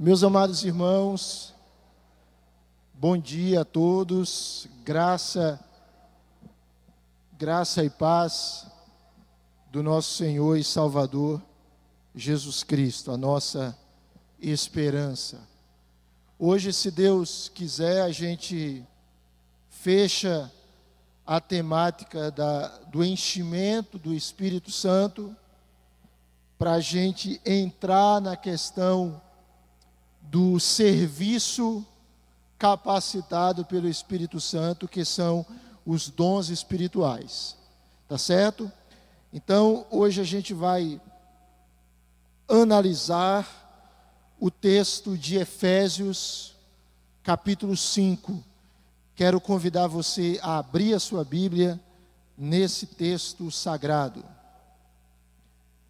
Meus amados irmãos, bom dia a todos, graça e paz do nosso Senhor e Salvador Jesus Cristo, a nossa esperança. Hoje, se Deus quiser, a gente fecha a temática do enchimento do Espírito Santo, para a gente entrar na questão do serviço capacitado pelo Espírito Santo, que são os dons espirituais, tá certo? Então, hoje a gente vai analisar o texto de Efésios, capítulo 5. Quero convidar você a abrir a sua Bíblia nesse texto sagrado.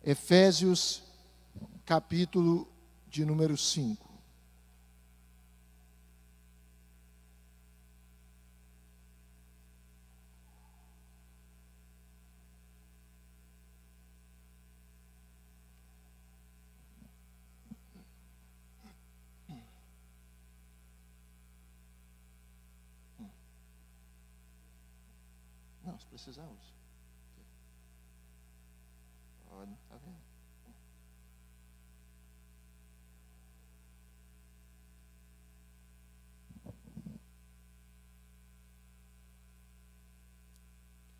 Efésios, capítulo de número 5. Não, se precisar, usa. Pode, tá vendo?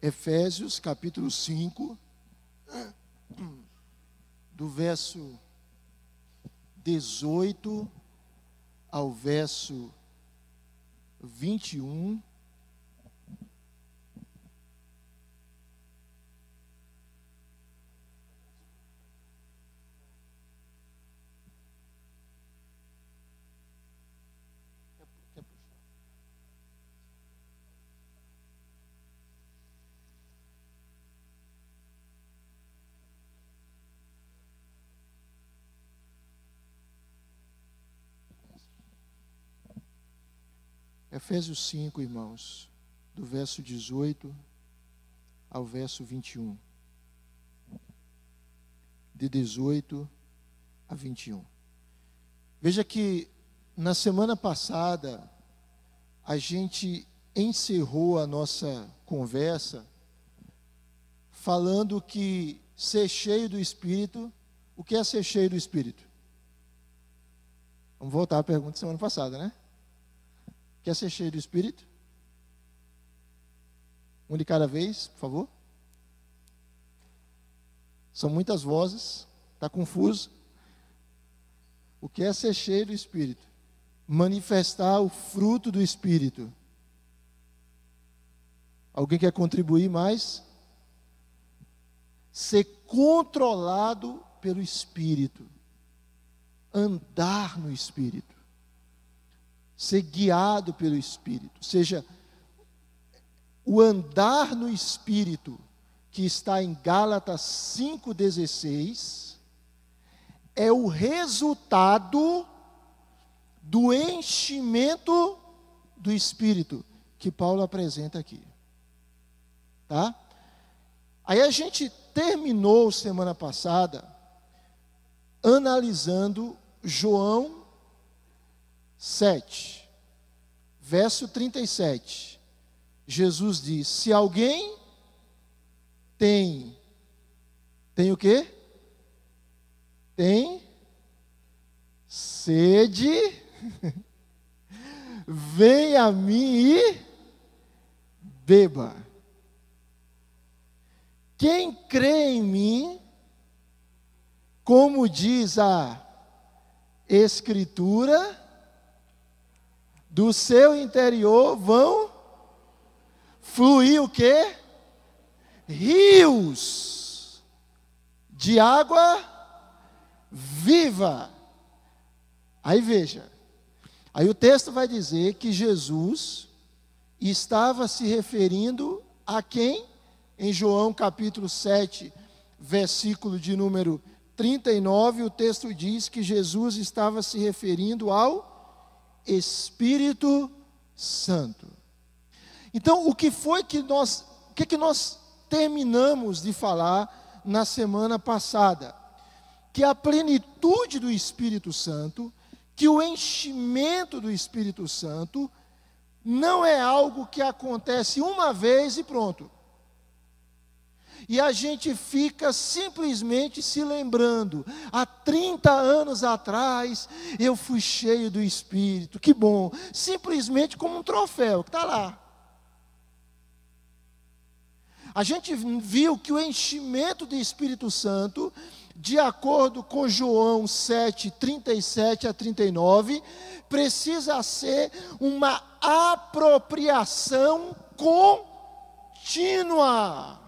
Efésios, capítulo 5, do verso 18 ao verso 21. Efésios 5, irmãos, do verso 18 ao verso 21. De 18 a 21. Veja que na semana passada a gente encerrou a nossa conversa falando que ser cheio do Espírito, o que é ser cheio do Espírito? Vamos voltar à pergunta da semana passada, né? Quer ser cheio do Espírito? Um de cada vez, por favor. São muitas vozes, está confuso. O que é ser cheio do Espírito? Manifestar o fruto do Espírito. Alguém quer contribuir mais? Ser controlado pelo Espírito. Andar no Espírito. Ser guiado pelo Espírito. Ou seja, o andar no Espírito, que está em Gálatas 5,16, é o resultado do enchimento do Espírito, que Paulo apresenta aqui. Tá? Aí a gente terminou semana passada analisando João 7, verso 37, Jesus diz: se alguém tem o quê? Tem sede, venha a mim e beba. Quem crê em mim, como diz a Escritura, do seu interior vão fluir o quê? Rios de água viva. Aí veja, aí o texto vai dizer que Jesus estava se referindo a quem? Em João capítulo 7, versículo de número 39, o texto diz que Jesus estava se referindo ao Espírito Santo. Então, o que nós terminamos de falar na semana passada? Que a plenitude do Espírito Santo que o enchimento do Espírito Santo não é algo que acontece uma vez e pronto. E a gente fica simplesmente se lembrando, há 30 anos atrás eu fui cheio do Espírito, que bom, simplesmente como um troféu que está lá. A gente viu que o enchimento do Espírito Santo, de acordo com João 7, 37 a 39, precisa ser uma apropriação contínua.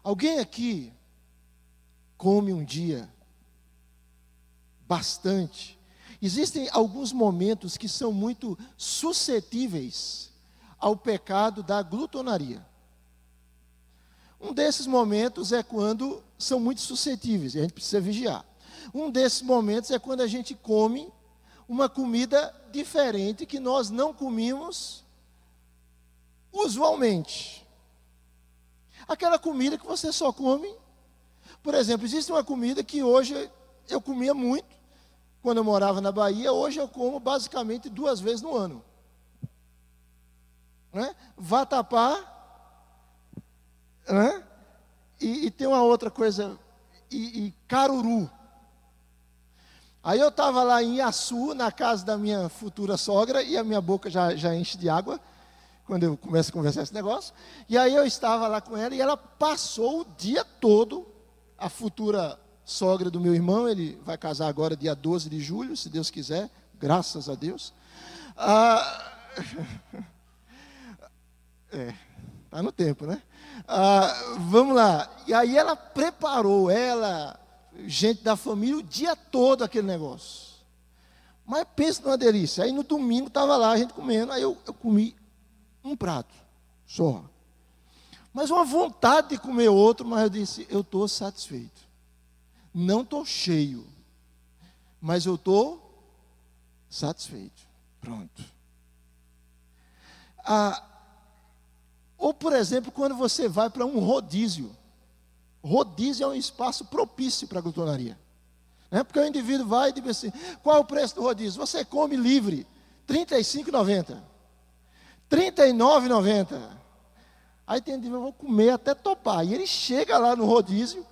Alguém aqui come um dia bastante? Existem alguns momentos que são muito suscetíveis ao pecado da glutonaria. Um desses momentos é quando são muito suscetíveis, e a gente precisa vigiar. Um desses momentos é quando a gente come uma comida diferente que nós não comíamos usualmente. Aquela comida que você só come. Por exemplo, existe uma comida que hoje eu comia muito, quando eu morava na Bahia, hoje eu como basicamente 2 vezes no ano. Né? Vatapá, né? E tem uma outra coisa, e caruru. Aí eu estava lá em Iaçu, na casa da minha futura sogra, e a minha boca já enche de água, quando eu começo a conversar esse negócio. E aí eu estava lá com ela, e ela passou o dia todo, a futura sogra do meu irmão, ele vai casar agora dia 12 de julho, se Deus quiser, graças a Deus. Está no tempo, né? Vamos lá. E aí ela preparou, gente da família, o dia todo aquele negócio. Mas pensa numa delícia. Aí no domingo estava lá a gente comendo, aí eu comi um prato só. Mas uma vontade de comer outro, mas eu disse, eu estou satisfeito. Não estou cheio, mas eu estou satisfeito. Pronto. Ou, por exemplo, quando você vai para um rodízio. Rodízio é um espaço propício para a glutonaria. Né? Porque o indivíduo vai e diz assim, qual é o preço do rodízio? Você come livre, R$ 35,90. R$ 39,90. Aí tem indivíduo, eu vou comer até topar. E ele chega lá no rodízio,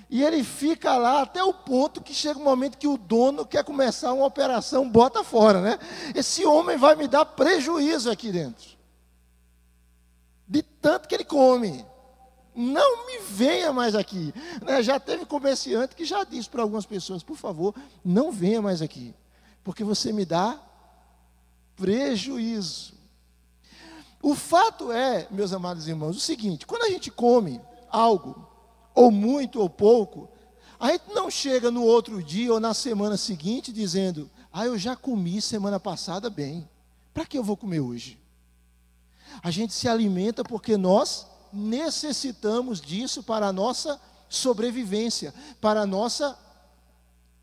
e ele fica lá até o ponto que chega um momento que o dono quer começar uma operação, bota fora, né? Esse homem vai me dar prejuízo aqui dentro. De tanto que ele come. Não me venha mais aqui. Né? Já teve comerciante que já disse para algumas pessoas, por favor, não venha mais aqui, porque você me dá prejuízo. O fato é, meus amados irmãos, o seguinte, quando a gente come algo, ou muito ou pouco, a gente não chega no outro dia ou na semana seguinte dizendo, eu já comi semana passada bem, para que eu vou comer hoje? A gente se alimenta porque nós necessitamos disso para a nossa sobrevivência, para a nossa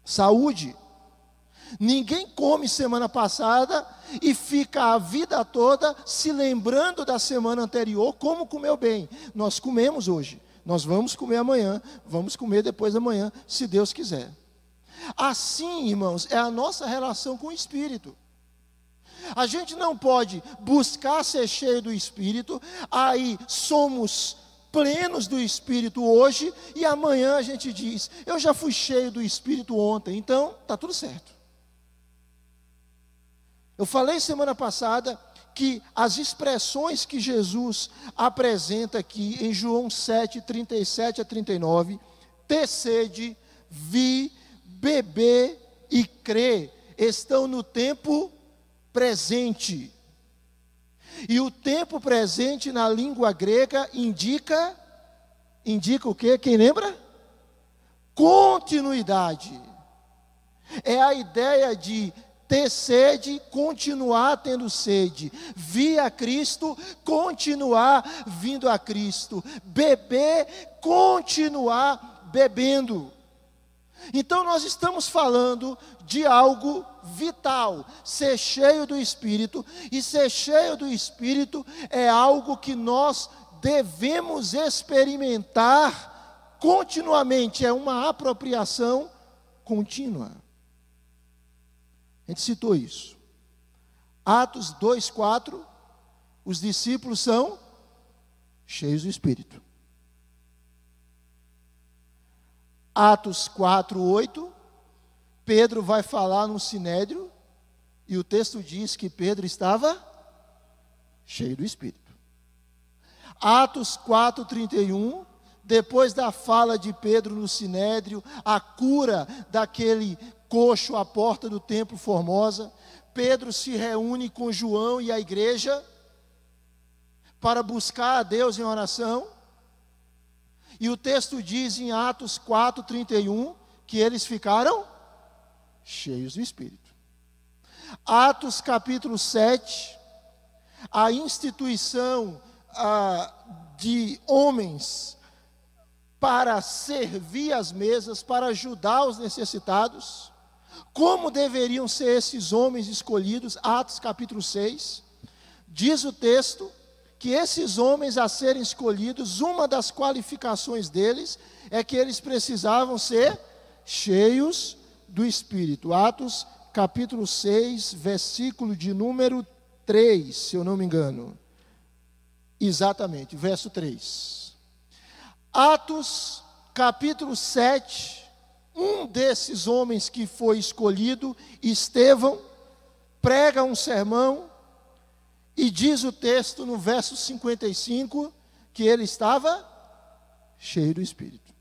saúde. Ninguém come semana passada e fica a vida toda se lembrando da semana anterior como comeu bem. Nós comemos hoje, nós vamos comer amanhã, vamos comer depois da manhã, se Deus quiser. Assim, irmãos, é a nossa relação com o Espírito. A gente não pode buscar ser cheio do Espírito, aí somos plenos do Espírito hoje, e amanhã a gente diz, eu já fui cheio do Espírito ontem, então está tudo certo. Eu falei semana passada que as expressões que Jesus apresenta aqui em João 7, 37 a 39, ter sede, vi, beber e crer, estão no tempo presente. E o tempo presente na língua grega indica o quê? Quem lembra? Continuidade. É a ideia de ter sede, continuar tendo sede. Vir a Cristo, continuar vindo a Cristo. Beber, continuar bebendo. Então nós estamos falando de algo vital, ser cheio do Espírito, e ser cheio do Espírito é algo que nós devemos experimentar continuamente, é uma apropriação contínua. A gente citou isso. Atos 2:4, os discípulos são cheios do Espírito. Atos 4:8, Pedro vai falar no Sinédrio, e o texto diz que Pedro estava cheio do Espírito. Atos 4:31, depois da fala de Pedro no Sinédrio, a cura daquele coxo à porta do templo Formosa, Pedro se reúne com João e a igreja para buscar a Deus em oração. E o texto diz em Atos 4:31 que eles ficaram cheios do Espírito. Atos capítulo 7, a instituição de homens para servir as mesas, para ajudar os necessitados. Como deveriam ser esses homens escolhidos? Atos capítulo 6, diz o texto que esses homens a serem escolhidos, uma das qualificações deles é que eles precisavam ser cheios do Espírito. Atos capítulo 6, versículo de número 3, se eu não me engano. Exatamente, verso 3. Atos capítulo 7, um desses homens que foi escolhido, Estevão, prega um sermão, e diz o texto no verso 55, que ele estava cheio do Espírito.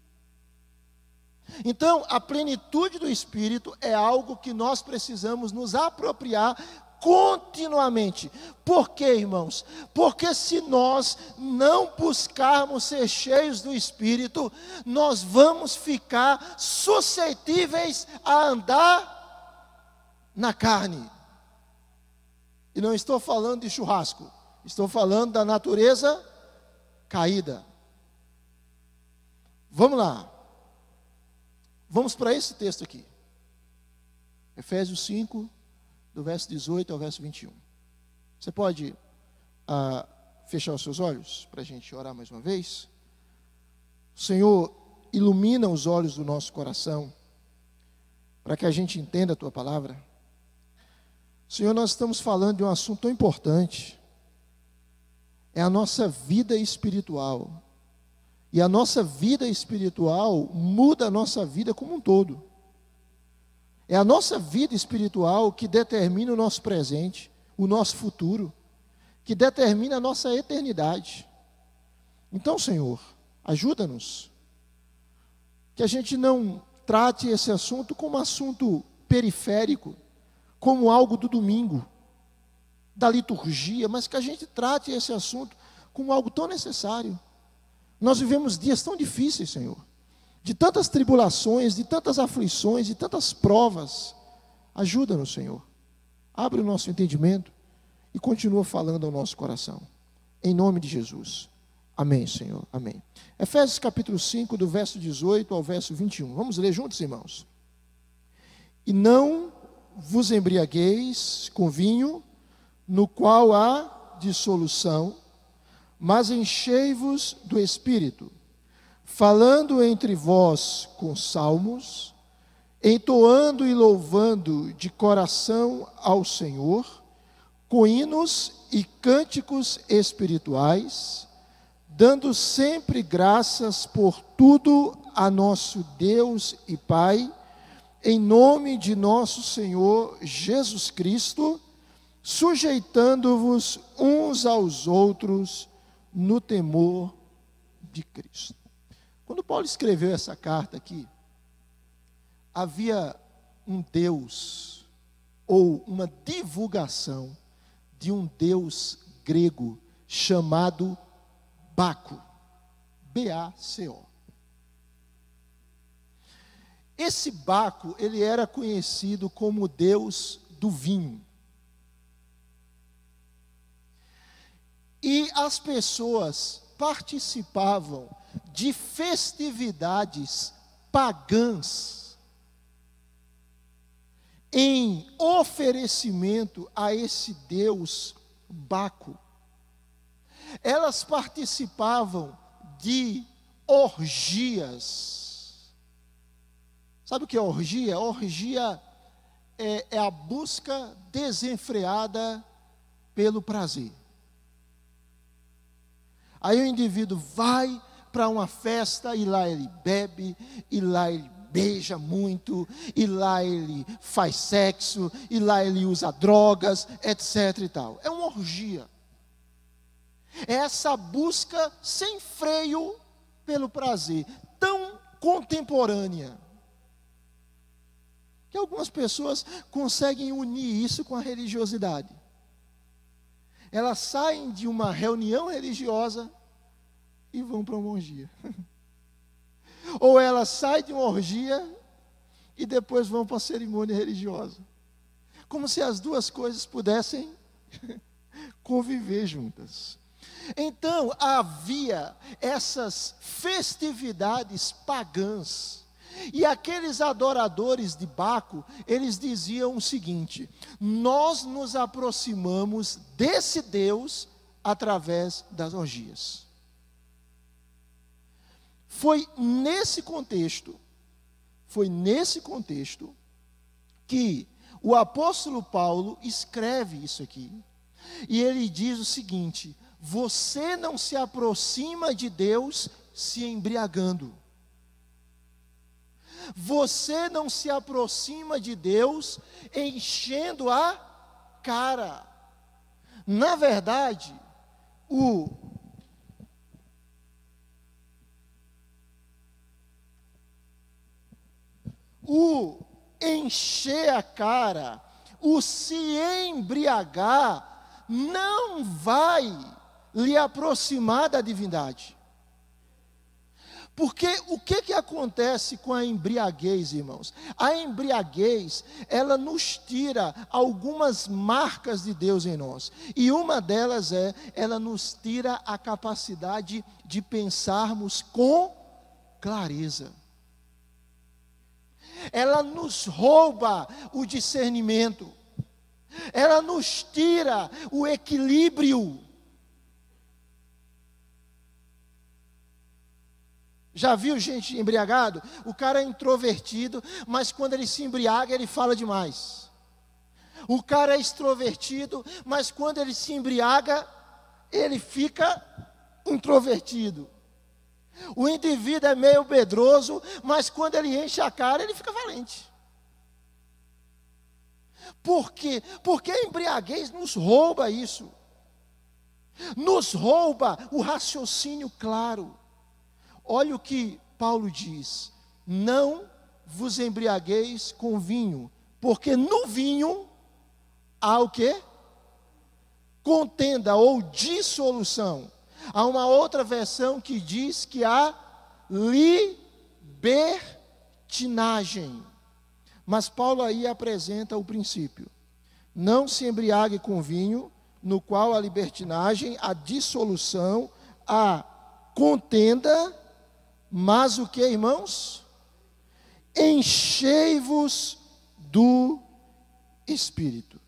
Então, a plenitude do Espírito é algo que nós precisamos nos apropriar continuamente. Por quê, irmãos? Porque se nós não buscarmos ser cheios do Espírito, nós vamos ficar suscetíveis a andar na carne. E não estou falando de churrasco, estou falando da natureza caída. Vamos lá. Vamos para esse texto aqui. Efésios 5, do verso 18 ao verso 21. Você pode fechar os seus olhos para a gente orar mais uma vez? Senhor, ilumina os olhos do nosso coração, para que a gente entenda a Tua palavra. Senhor, nós estamos falando de um assunto tão importante. É a nossa vida espiritual. E a nossa vida espiritual muda a nossa vida como um todo. É a nossa vida espiritual que determina o nosso presente, o nosso futuro, que determina a nossa eternidade. Então, Senhor, ajuda-nos, que a gente não trate esse assunto como um assunto periférico, como algo do domingo, da liturgia, mas que a gente trate esse assunto como algo tão necessário. Nós vivemos dias tão difíceis, Senhor, de tantas tribulações, de tantas aflições, de tantas provas. Ajuda-nos, Senhor. Abre o nosso entendimento e continua falando ao nosso coração. Em nome de Jesus. Amém, Senhor. Amém. Efésios capítulo 5, do verso 18 ao verso 21. Vamos ler juntos, irmãos? E não vos embriagueis com vinho, no qual há dissolução, mas enchei-vos do Espírito, falando entre vós com salmos, entoando e louvando de coração ao Senhor, com hinos e cânticos espirituais, dando sempre graças por tudo a nosso Deus e Pai, em nome de nosso Senhor Jesus Cristo, sujeitando-vos uns aos outros no temor de Cristo. Quando Paulo escreveu essa carta aqui, havia um Deus, ou uma divulgação de um Deus grego chamado Baco, B-A-C-O. Esse Baco, ele era conhecido como Deus do vinho. E as pessoas participavam de festividades pagãs em oferecimento a esse Deus Baco. Elas participavam de orgias. Sabe o que é orgia? Orgia é a busca desenfreada pelo prazer. Aí o indivíduo vai para uma festa e lá ele bebe, e lá ele beija muito, e lá ele faz sexo, e lá ele usa drogas, etc e tal. É uma orgia. É essa busca sem freio pelo prazer, tão contemporânea, que algumas pessoas conseguem unir isso com a religiosidade. Elas saem de uma reunião religiosa e vão para uma orgia. Ou elas saem de uma orgia e depois vão para a cerimônia religiosa. Como se as duas coisas pudessem conviver juntas. Então, havia essas festividades pagãs. E aqueles adoradores de Baco, eles diziam o seguinte: nós nos aproximamos desse Deus através das orgias. Foi nesse contexto que o apóstolo Paulo escreve isso aqui. E ele diz o seguinte: você não se aproxima de Deus se embriagando. Você não se aproxima de Deus enchendo a cara. Na verdade, o encher a cara, o se embriagar, não vai lhe aproximar da divindade. Porque o que acontece com a embriaguez, irmãos? A embriaguez, ela nos tira algumas marcas de Deus em nós. E uma delas ela nos tira a capacidade de pensarmos com clareza. Ela nos rouba o discernimento. Ela nos tira o equilíbrio. Já viu gente embriagado? O cara é introvertido, mas quando ele se embriaga, ele fala demais. O cara é extrovertido, mas quando ele se embriaga, ele fica introvertido. O indivíduo é meio medroso, mas quando ele enche a cara, ele fica valente. Por quê? Porque a embriaguez nos rouba isso. Nos rouba o raciocínio claro. Olha o que Paulo diz: não vos embriagueis com vinho, porque no vinho há o quê? Contenda ou dissolução. Há uma outra versão que diz que há libertinagem. Mas Paulo aí apresenta o princípio: não se embriague com vinho, no qual há libertinagem, a dissolução, a contenda. Mas o que, irmãos? Enchei-vos do Espírito.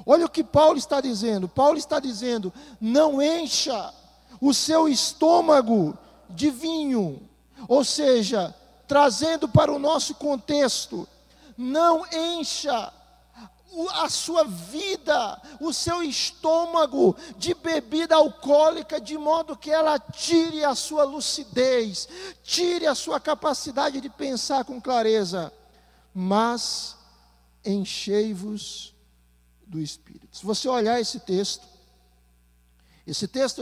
Olha o que Paulo está dizendo. Paulo está dizendo: não encha o seu estômago de vinho. Ou seja, trazendo para o nosso contexto, não encha a sua vida, o seu estômago de bebida alcoólica, de modo que ela tire a sua lucidez, tire a sua capacidade de pensar com clareza, mas enchei-vos do Espírito. Se você olhar esse texto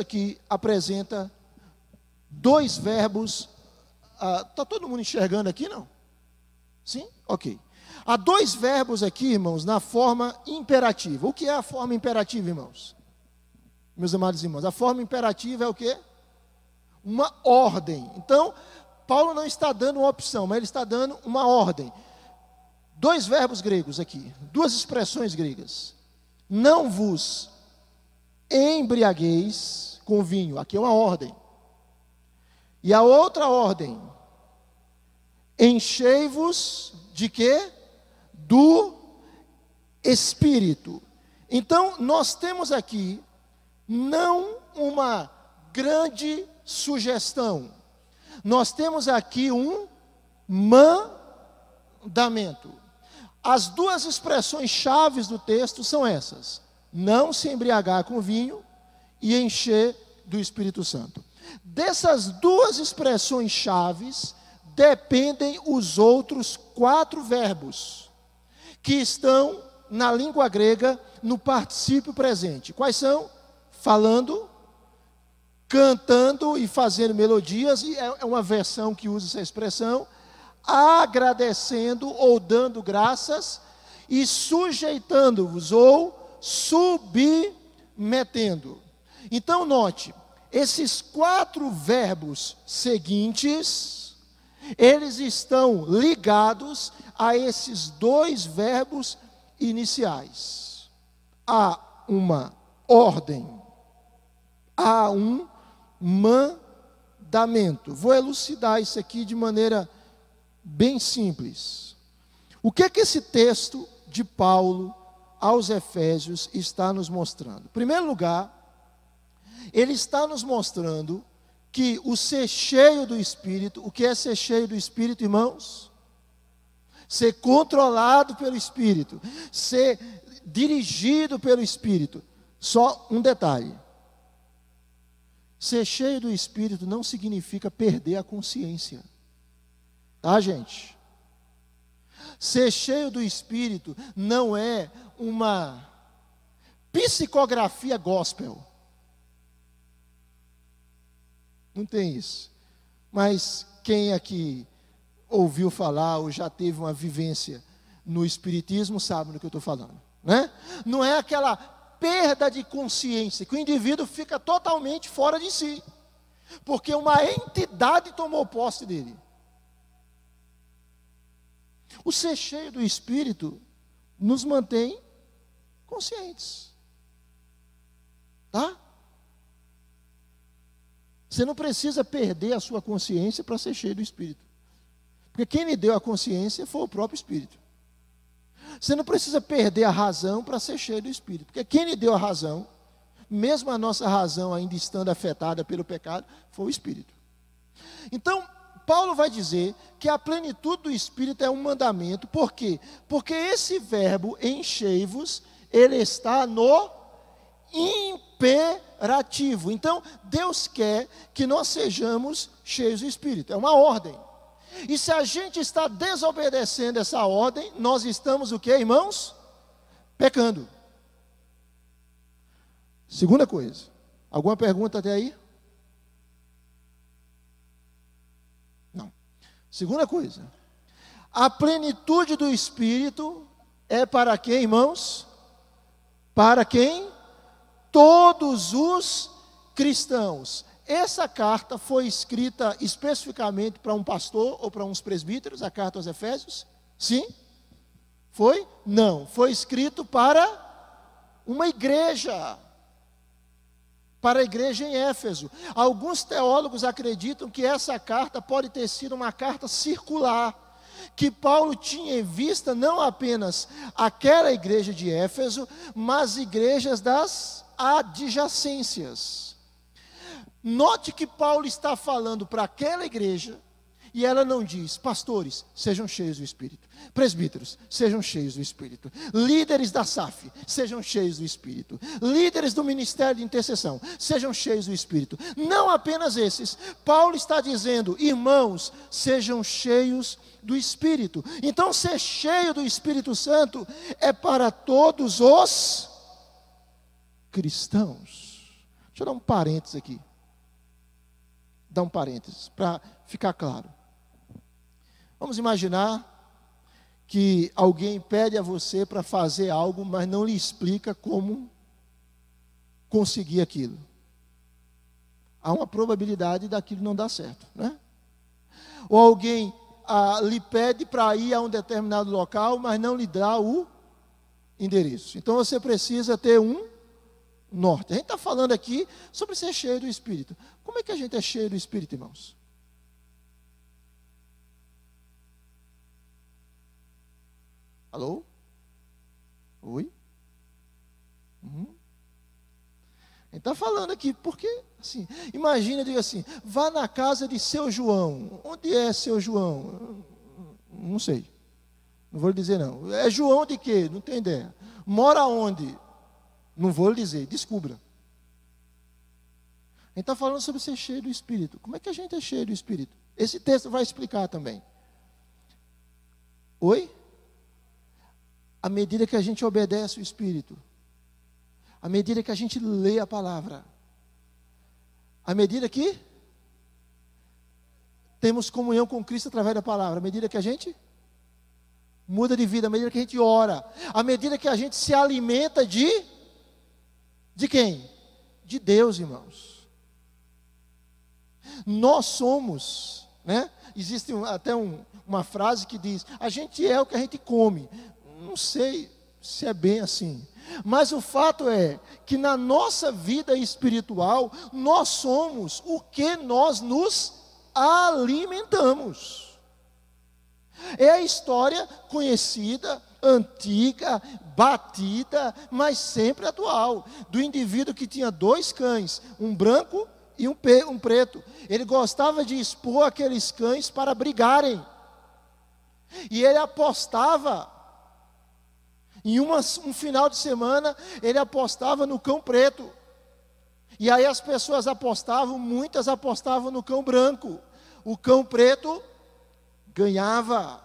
aqui apresenta dois verbos. Está todo mundo enxergando aqui, não? Sim? Ok. Há dois verbos aqui, irmãos, na forma imperativa. O que é a forma imperativa, irmãos? Meus amados irmãos, a forma imperativa é o quê? Uma ordem. Então, Paulo não está dando uma opção, mas ele está dando uma ordem. Dois verbos gregos aqui, duas expressões gregas. Não vos embriagueis com vinho. Aqui é uma ordem. E a outra ordem: enchei-vos de quê? Do Espírito. Então, nós temos aqui não uma grande sugestão. Nós temos aqui um mandamento. As duas expressões chaves do texto são essas: não se embriagar com vinho e encher do Espírito Santo. Dessas duas expressões chaves dependem os outros 4 verbos que estão na língua grega no particípio presente. Quais são? Falando, cantando e fazendo melodias, e é uma versão que usa essa expressão, agradecendo ou dando graças, e sujeitando-vos ou submetendo. Então note, esses 4 verbos seguintes, eles estão ligados a esses 2 verbos iniciais. Há uma ordem, há um mandamento. Vou elucidar isso aqui de maneira bem simples. O que esse texto de Paulo aos Efésios está nos mostrando? Em primeiro lugar, ele está nos mostrando que o ser cheio do Espírito, o que é ser cheio do Espírito, irmãos? Ser controlado pelo Espírito, ser dirigido pelo Espírito. Só um detalhe: ser cheio do Espírito não significa perder a consciência, tá, gente? Ser cheio do Espírito não é uma psicografia gospel. Não tem isso. Mas quem aqui ouviu falar ou já teve uma vivência no Espiritismo sabe do que eu estou falando, né? Não é aquela perda de consciência que o indivíduo fica totalmente fora de si, porque uma entidade tomou posse dele. O ser cheio do Espírito nos mantém conscientes, tá? Você não precisa perder a sua consciência para ser cheio do Espírito, porque quem lhe deu a consciência foi o próprio Espírito. Você não precisa perder a razão para ser cheio do Espírito, porque quem lhe deu a razão, mesmo a nossa razão ainda estando afetada pelo pecado, foi o Espírito. Então, Paulo vai dizer que a plenitude do Espírito é um mandamento. Por quê? Porque esse verbo enchei-vos, ele está no imperativo. Então, Deus quer que nós sejamos cheios do Espírito. É uma ordem. E se a gente está desobedecendo essa ordem, nós estamos o quê, irmãos? Pecando. Segunda coisa. Alguma pergunta até aí? Não. Segunda coisa. A plenitude do Espírito é para quem, irmãos? Para quem? Todos os cristãos. Essa carta foi escrita especificamente para um pastor ou para uns presbíteros, a carta aos Efésios? Sim? Foi? Não. Foi escrito para uma igreja. Para a igreja em Éfeso. Alguns teólogos acreditam que essa carta pode ter sido uma carta circular, que Paulo tinha em vista não apenas aquela igreja de Éfeso, mas igrejas das adjacências. Note que Paulo está falando para aquela igreja, e ela não diz: pastores, sejam cheios do Espírito, presbíteros, sejam cheios do Espírito, líderes da SAF, sejam cheios do Espírito, líderes do ministério de intercessão, sejam cheios do Espírito. Não apenas esses. Paulo está dizendo: irmãos, sejam cheios do Espírito. Então, ser cheio do Espírito Santo é para todos os cristãos. Deixa eu dar um parênteses aqui. Dar um parênteses para ficar claro. Vamos imaginar que alguém pede a você para fazer algo, mas não lhe explica como conseguir aquilo. Há uma probabilidade daquilo não dar certo, né? Ou alguém lhe pede para ir a um determinado local, mas não lhe dá o endereço. Então você precisa ter um norte. A gente está falando aqui sobre ser cheio do Espírito. Como é que a gente é cheio do Espírito, irmãos? Alô? Oi? A gente está falando aqui, porque, assim, imagina, diga assim, vá na casa de seu João. Onde é seu João? Não sei. Não vou lhe dizer não. É João de quê? Não tenho ideia. Mora onde? Não vou lhe dizer, descubra. A gente está falando sobre ser cheio do Espírito. Como é que a gente é cheio do Espírito? Esse texto vai explicar também. Oi? À medida que a gente obedece o Espírito, à medida que a gente lê a palavra, à medida que temos comunhão com Cristo através da palavra, à medida que a gente muda de vida, à medida que a gente ora, à medida que a gente se alimenta de quem? De Deus, irmãos. Nós somos, né? Existe até uma frase que diz: a gente é o que a gente come. Não sei se é bem assim, mas o fato é que na nossa vida espiritual, nós somos o que nós nos alimentamos. É a história conhecida, antiga, batida, mas sempre atual, do indivíduo que tinha 2 cães, um branco e um preto. Ele gostava de expor aqueles cães para brigarem, e ele apostava, em um final de semana, ele apostava no cão preto, e aí as pessoas apostavam, muitas apostavam no cão branco, o cão preto ganhava.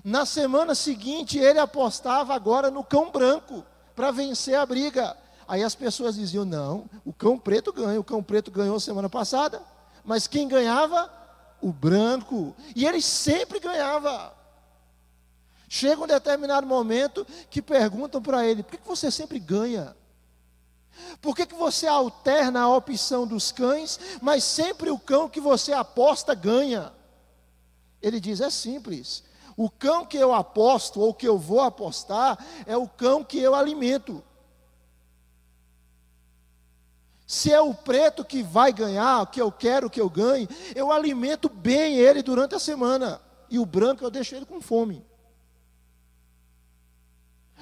Na semana seguinte, ele apostava agora no cão branco, para vencer a briga. Aí as pessoas diziam: não, o cão preto ganha, o cão preto ganhou semana passada, mas quem ganhava? O branco, e ele sempre ganhava. Chega um determinado momento que perguntam para ele: por que você sempre ganha? Por que você alterna a opção dos cães, mas sempre o cão que você aposta ganha? Ele diz: é simples, o cão que eu aposto, ou que eu vou apostar, é o cão que eu alimento. Se é o preto que vai ganhar, o que eu quero que eu ganhe, eu alimento bem ele durante a semana, e o branco eu deixo ele com fome.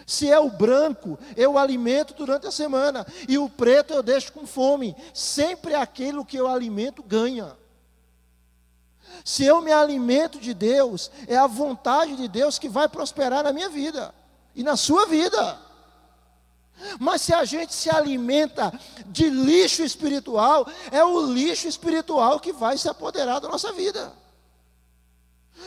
Se é o branco, eu alimento durante a semana, e o preto eu deixo com fome. Sempre aquilo que eu alimento ganha. Se eu me alimento de Deus, é a vontade de Deus que vai prosperar na minha vida e na sua vida. Mas se a gente se alimenta de lixo espiritual, é o lixo espiritual que vai se apoderar da nossa vida.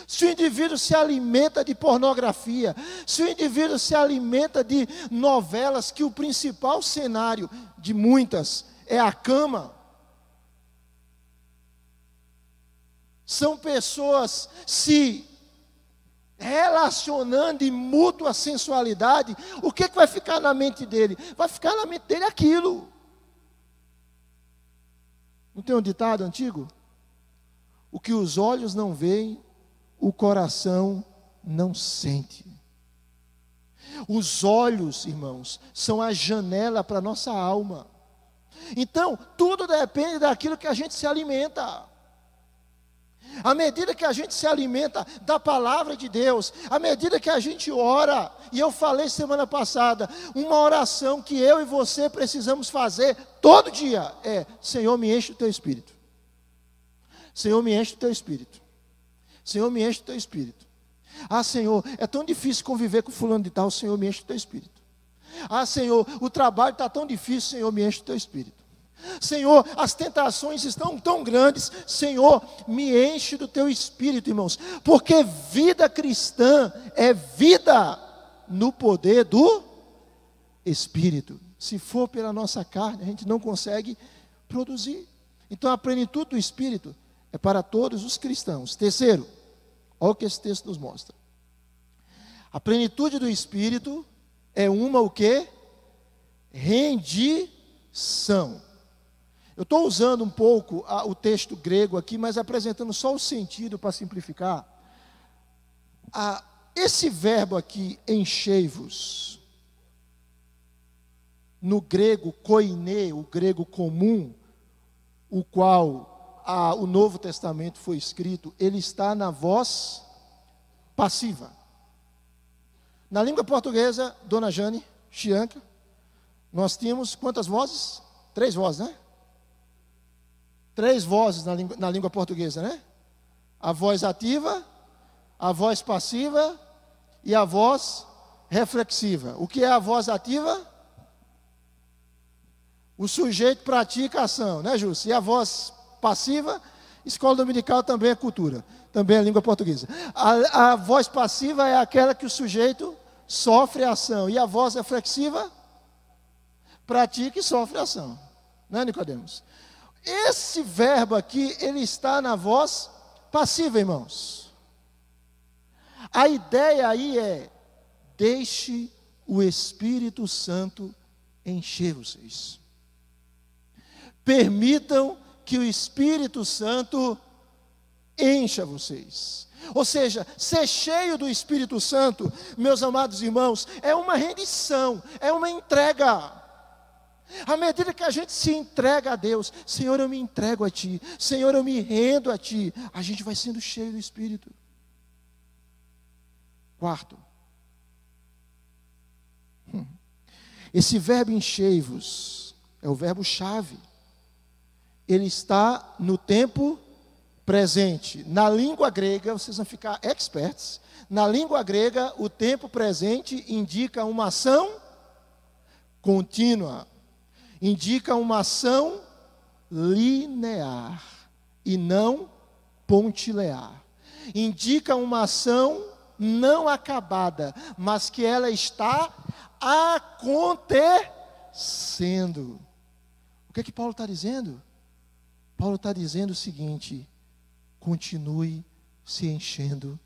Se o indivíduo se alimenta de pornografia, se o indivíduo se alimenta de novelas, que o principal cenário de muitas é a cama, são pessoas se relacionando em mútua sensualidade, o que vai ficar na mente dele? Vai ficar na mente dele aquilo. Não tem um ditado antigo? O que os olhos não veem, o coração não sente. Os olhos, irmãos, são a janela para a nossa alma. Então, tudo depende daquilo que a gente se alimenta. À medida que a gente se alimenta da palavra de Deus, à medida que a gente ora, e eu falei semana passada, uma oração que eu e você precisamos fazer todo dia é: Senhor, me enche do teu Espírito. Senhor, me enche do teu Espírito. Senhor, me enche do teu Espírito. Ah, Senhor, é tão difícil conviver com fulano de tal. Senhor, me enche do teu Espírito. Ah, Senhor, o trabalho está tão difícil. Senhor, me enche do teu Espírito. Senhor, as tentações estão tão grandes. Senhor, me enche do teu Espírito, irmãos. Porque vida cristã é vida no poder do Espírito. Se for pela nossa carne, a gente não consegue produzir. Então a plenitude do Espírito é para todos os cristãos. Terceiro, olha o que esse texto nos mostra. A plenitude do Espírito é o quê? Rendição. Eu estou usando um pouco o texto grego aqui, mas apresentando só o sentido para simplificar. Esse verbo aqui, enchei-vos, no grego koiné, o grego comum, o qual o Novo Testamento foi escrito, ele está na voz passiva. Na língua portuguesa, Dona Jane, Chianca, nós tínhamos quantas vozes? 3 vozes, né? 3 vozes na língua portuguesa, né? A voz ativa, a voz passiva e a voz reflexiva. O que é a voz ativa? O sujeito pratica a ação, né, Júlio? E a voz passiva, escola dominical também é cultura, também é língua portuguesa. A voz passiva é aquela que o sujeito sofre a ação, e a voz reflexiva pratica e sofre a ação, né, Nicodemos? Esse verbo aqui, ele está na voz passiva, irmãos. A ideia aí é: deixe o Espírito Santo encher vocês. Permitam que o Espírito Santo encha vocês. Ou seja, ser cheio do Espírito Santo, meus amados irmãos, é uma rendição, é uma entrega. À medida que a gente se entrega a Deus, Senhor, eu me entrego a Ti, Senhor, eu me rendo a Ti, a gente vai sendo cheio do Espírito. Quarto, esse verbo enchei-vos é o verbo chave. Ele está no tempo presente. Na língua grega, vocês vão ficar experts. Na língua grega, o tempo presente indica uma ação contínua. Indica uma ação linear e não pontilear. Indica uma ação não acabada, mas que ela está acontecendo. O que é que Paulo está dizendo? Paulo está dizendo o seguinte: continue se enchendo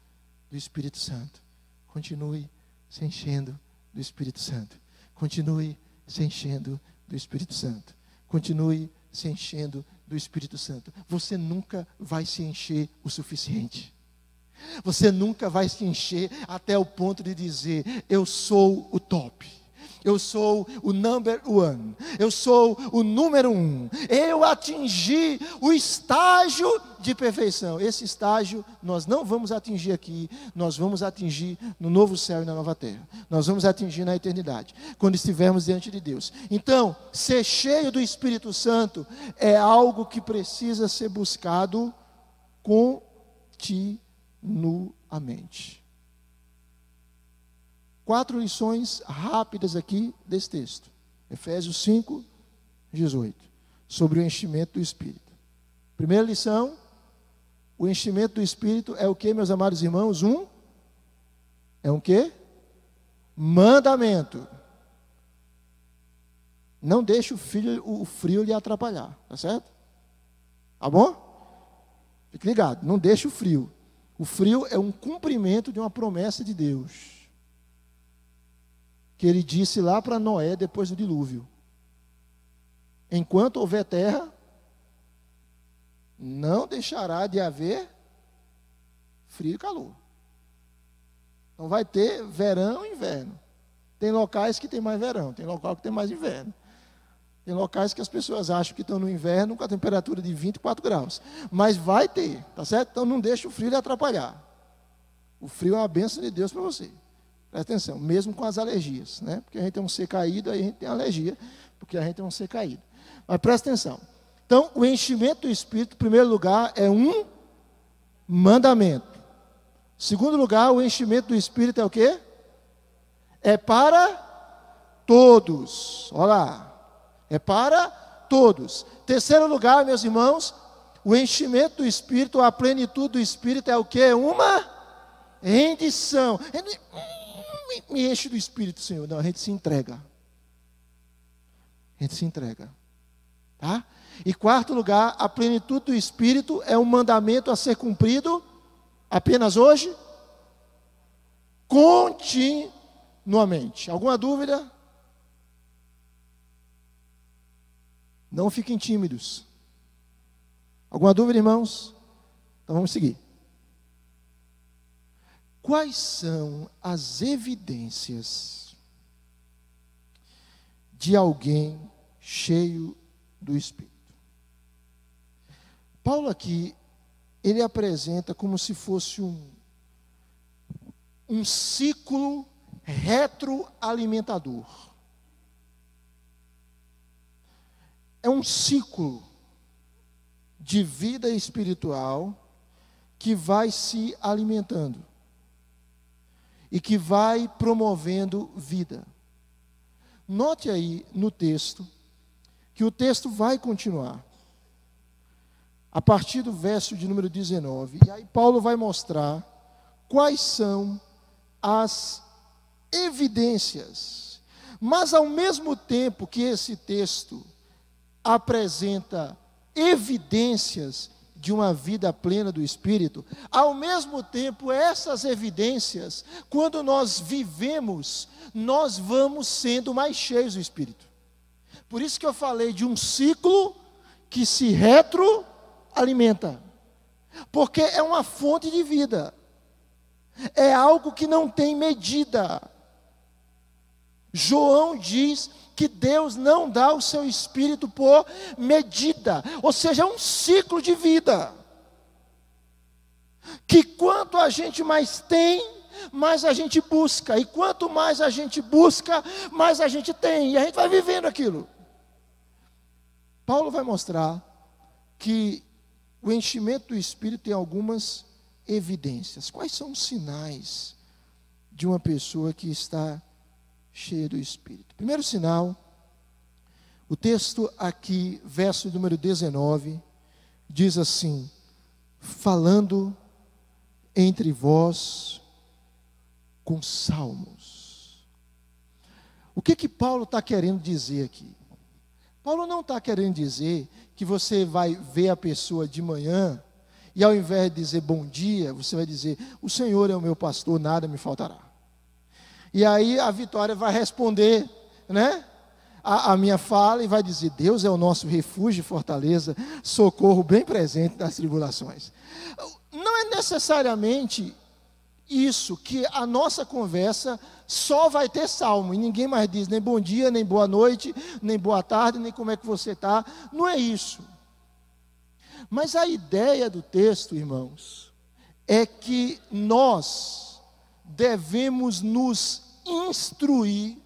do Espírito Santo. Continue se enchendo do Espírito Santo. Continue se enchendo do Espírito Santo. Continue se enchendo do Espírito Santo. Você nunca vai se encher o suficiente. Você nunca vai se encher até o ponto de dizer: eu sou o top. Eu sou o number one. Eu sou o número 1. Eu atingi o estágio de perfeição. Esse estágio nós não vamos atingir aqui. Nós vamos atingir no novo céu e na nova terra. Nós vamos atingir na eternidade, quando estivermos diante de Deus. Então, ser cheio do Espírito Santo é algo que precisa ser buscado continuamente. 4 lições rápidas aqui desse texto. Efésios 5, 18. Sobre o enchimento do Espírito. Primeira lição: o enchimento do Espírito é o que, meus amados irmãos? É um quê? Mandamento. Não deixe o frio lhe atrapalhar, tá certo? Tá bom? Fique ligado, não deixe o frio. O frio é um cumprimento de uma promessa de Deus, que Ele disse lá para Noé depois do dilúvio: enquanto houver terra, não deixará de haver frio e calor. Então vai ter verão e inverno. Tem locais que tem mais verão, tem local que tem mais inverno. Tem locais que as pessoas acham que estão no inverno com a temperatura de 24 graus. Mas vai ter, tá certo? Então não deixe o frio lhe atrapalhar. O frio é uma bênção de Deus para você. Presta atenção, mesmo com as alergias, né? Porque a gente tem um ser caído, aí a gente tem alergia, porque a gente tem um ser caído. Mas presta atenção. Então, o enchimento do Espírito, em primeiro lugar, é um mandamento. Em segundo lugar, o enchimento do Espírito é o quê? É para todos. Olha lá. É para todos. Terceiro lugar, meus irmãos, o enchimento do Espírito, a plenitude do Espírito é o quê? Uma rendição. Me enche do Espírito, Senhor. Não, a gente se entrega. A gente se entrega. Tá? E quarto lugar, a plenitude do Espírito é um mandamento a ser cumprido apenas hoje, continuamente. Alguma dúvida? Não fiquem tímidos. Alguma dúvida, irmãos? Então vamos seguir. Quais são as evidências de alguém cheio do Espírito? Paulo aqui, ele apresenta como se fosse um ciclo retroalimentador. É um ciclo de vida espiritual que vai se alimentando. e que vai promovendo vida. Note aí no texto, que o texto vai continuar. A partir do verso de número 19. E aí Paulo vai mostrar quais são as evidências. Mas ao mesmo tempo que esse texto apresenta evidências de uma vida plena do Espírito, ao mesmo tempo essas evidências, quando nós vivemos, nós vamos sendo mais cheios do Espírito. Por isso que eu falei de um ciclo que se retroalimenta, porque é uma fonte de vida, é algo que não tem medida. João diz que Deus não dá o seu Espírito por medida, ou seja, é um ciclo de vida, que quanto a gente mais tem, mais a gente busca, e quanto mais a gente busca, mais a gente tem, e a gente vai vivendo aquilo. Paulo vai mostrar que o enchimento do Espírito tem algumas evidências. Quais são os sinais de uma pessoa que está cheia do Espírito? Primeiro sinal, o texto aqui, verso número 19, diz assim: falando entre vós com salmos. O que Paulo está querendo dizer aqui? Paulo não está querendo dizer que você vai ver a pessoa de manhã e ao invés de dizer bom dia, você vai dizer: o Senhor é o meu pastor, nada me faltará. E aí a Vitória vai responder, né, a minha fala e vai dizer: Deus é o nosso refúgio e fortaleza, socorro bem presente nas tribulações. Não é necessariamente isso, que a nossa conversa só vai ter salmo, e ninguém mais diz nem bom dia, nem boa noite, nem boa tarde, nem como é que você está. Não é isso. Mas a ideia do texto, irmãos, é que nós devemos nos instruir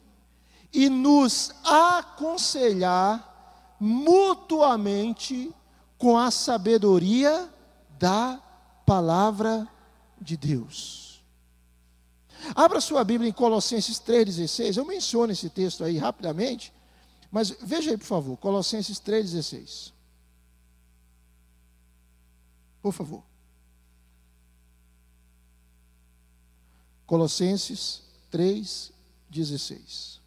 e nos aconselhar mutuamente com a sabedoria da palavra de Deus. Abra sua Bíblia em Colossenses 3,16. Eu menciono esse texto aí rapidamente, mas veja aí, por favor, Colossenses 3,16. Por favor. Colossenses 3,16.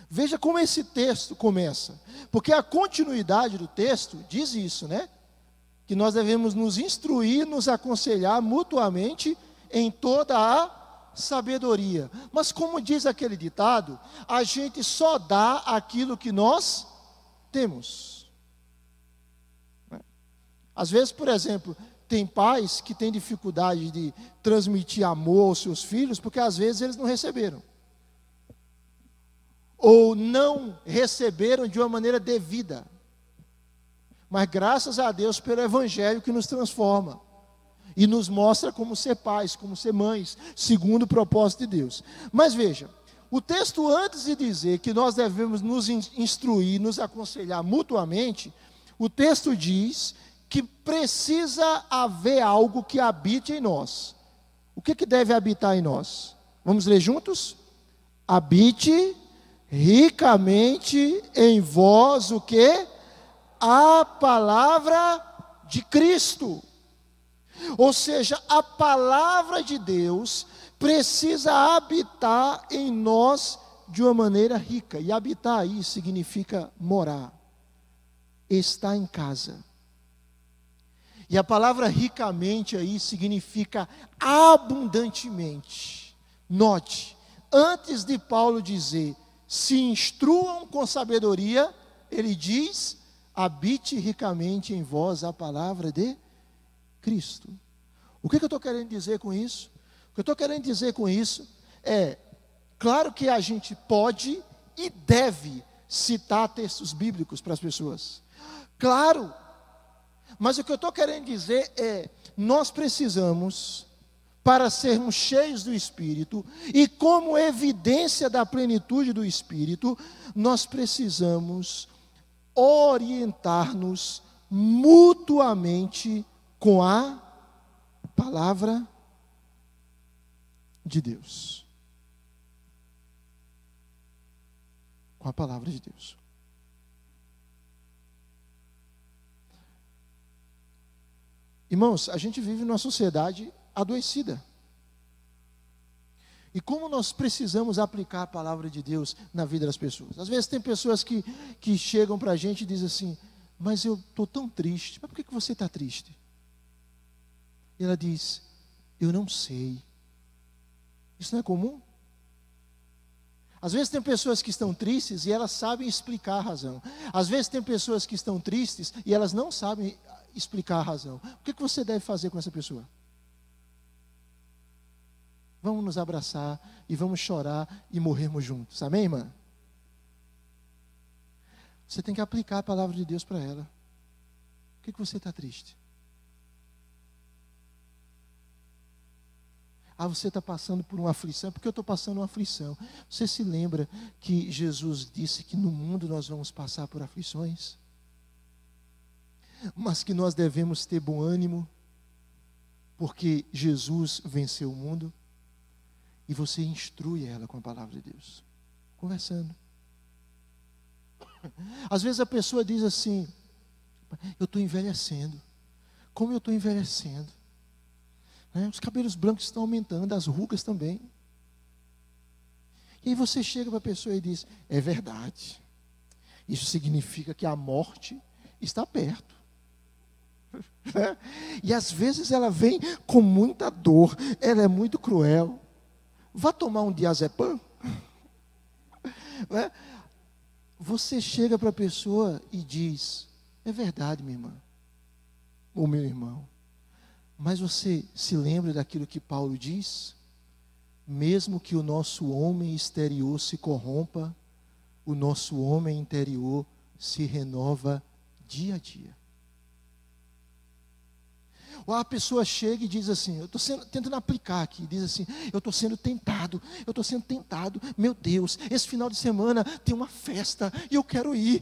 Veja como esse texto começa, porque a continuidade do texto diz isso, né? Que nós devemos nos instruir, nos aconselhar mutuamente em toda a sabedoria. Mas como diz aquele ditado, a gente só dá aquilo que nós temos. Às vezes, por exemplo, tem pais que têm dificuldade de transmitir amor aos seus filhos, porque às vezes eles não receberam. Ou não receberam de uma maneira devida. Mas graças a Deus pelo Evangelho que nos transforma e nos mostra como ser pais, como ser mães, segundo o propósito de Deus. Mas veja, o texto, antes de dizer que nós devemos nos instruir, nos aconselhar mutuamente, o texto diz que precisa haver algo que habite em nós. O que deve habitar em nós? Vamos ler juntos? Habite ricamente em vós o quê? A palavra de Cristo. Ou seja, a palavra de Deus precisa habitar em nós de uma maneira rica. E habitar aí significa morar, estar em casa. E a palavra ricamente aí significa abundantemente. Note, antes de Paulo dizer se instruam com sabedoria, ele diz: habite ricamente em vós a palavra de Cristo. O que eu estou querendo dizer com isso? O que eu estou querendo dizer com isso é, claro que a gente pode e deve citar textos bíblicos para as pessoas. Claro. Mas o que eu estou querendo dizer é, nós precisamos, para sermos cheios do Espírito, e como evidência da plenitude do Espírito, nós precisamos orientar-nos mutuamente com a palavra de Deus. Com a palavra de Deus. Irmãos, a gente vive numa sociedade adoecida. E como nós precisamos aplicar a palavra de Deus na vida das pessoas? Às vezes tem pessoas que chegam para a gente e dizem assim: mas eu estou tão triste. Mas por que você está triste? E ela diz: eu não sei. Isso não é comum? Às vezes tem pessoas que estão tristes e elas sabem explicar a razão. Às vezes tem pessoas que estão tristes e elas não sabem explicar a razão. O que você deve fazer com essa pessoa? Vamos nos abraçar e vamos chorar e morrermos juntos. Amém, irmã? Você tem que aplicar a palavra de Deus para ela. Por que você está triste? Ah, você está passando por uma aflição. Porque eu estou passando uma aflição. Você se lembra que Jesus disse que no mundo nós vamos passar por aflições? Mas que nós devemos ter bom ânimo, porque Jesus venceu o mundo. E você instrui ela com a palavra de Deus, conversando. Às vezes a pessoa diz assim: eu estou envelhecendo. Como eu estou envelhecendo? Os cabelos brancos estão aumentando, as rugas também. E aí você chega para a pessoa e diz: é verdade. Isso significa que a morte está perto. E às vezes ela vem com muita dor, ela é muito cruel. Vá tomar um diazepam. Você chega para a pessoa e diz: é verdade, minha irmã, ou meu irmão, mas você se lembra daquilo que Paulo diz? Mesmo que o nosso homem exterior se corrompa, o nosso homem interior se renova dia a dia. Ou a pessoa chega e diz assim: eu estou tentando aplicar aqui, diz assim: eu estou sendo tentado, meu Deus, esse final de semana tem uma festa, e eu quero ir,